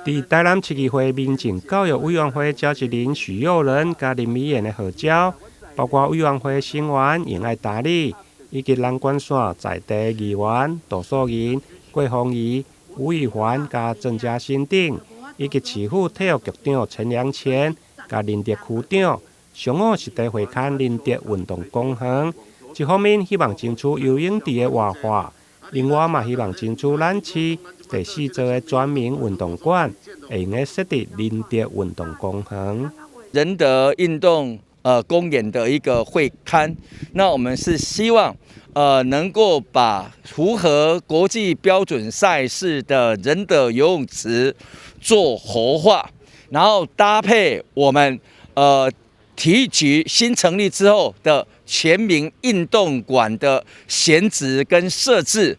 伫台南市议会民政教育委员会召集人许佑仁甲林美妍的号召，包括委员会成员严爱达理，以及南关线在地议员杜素银、郭凤仪、吴宇环甲郑嘉欣等，以及市府体育局长陈良乾甲林德区长，上午实地会勘林德运动公园。一方面希望争取游泳池的活化，另外嘛希望争取咱市第4座的专门运动馆会用设伫林德运动公园。仁德运动公园的一个会勘，那我们是希望能够把符合国际标准赛事的仁德游泳池做活化，然后搭配我们体育局新成立之后的全民运动馆的闲置跟设置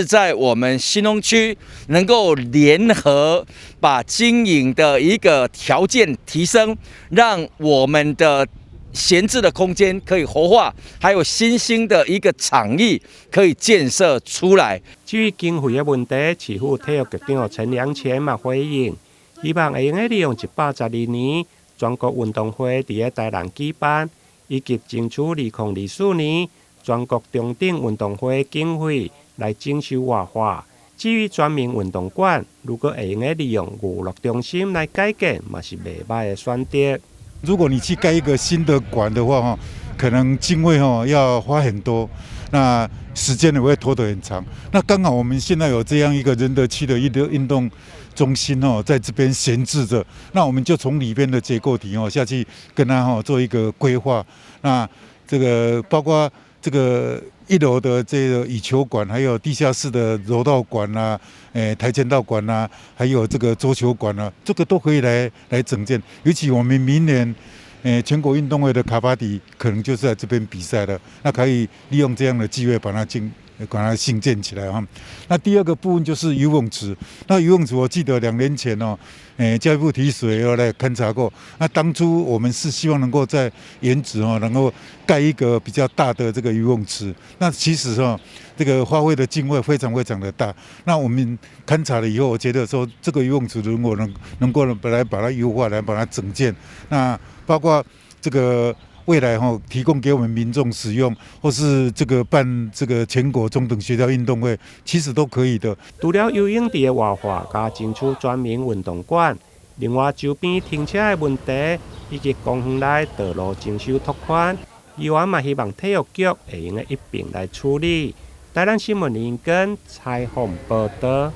在我们新东区，能够联合把经营的一个条件提升，让我们的闲置的空间可以活化，还有新兴的一个场域可以建设出来。至于经费的问题，市府体育局长陈良乾嘛回应，希望会用利用112年全国运动会伫个台南举办，以及争取2024年全国中等运动会经费来整修活化。至于专门运动馆，如果会用利用娱乐中心来改建，嘛是袂歹的选择。如果你去盖一个新的馆的话，可能经费要花很多，那时间也会拖得很长。那刚好我们现在有这样一个仁德区的运动中心在这边闲置着，那我们就从里边的结构体下去跟它做一个规划。那这个包括这个1楼的这个羽球馆，还有地下室的柔道馆啊，跆拳道馆啊，还有这个桌球馆啊，这个都可以来整建。尤其我们明年全国运动会的卡巴迪可能就是在这边比赛了，那可以利用这样的机会把它兴建起来哈。那第二个部分就是游泳池。那游泳池我记得2年前教育部体育署有来勘察过。那当初我们是希望能够在原址能够盖一个比较大的这个游泳池。那其实这个花费的经费非常非常的大。那我们勘察了以后，我觉得说这个游泳池如果能够来把它优化，来把它整建，那包括这个未来提供给我们民众使用，或是这个办这个全国中等学校运动会，其实都可以的。除了游泳池的活化，加争取专门运动馆，另外周边停车的问题，以及公园内道路征收拓宽，议员嘛希望体育局会用一并来处理。台南新闻联跟采访报道。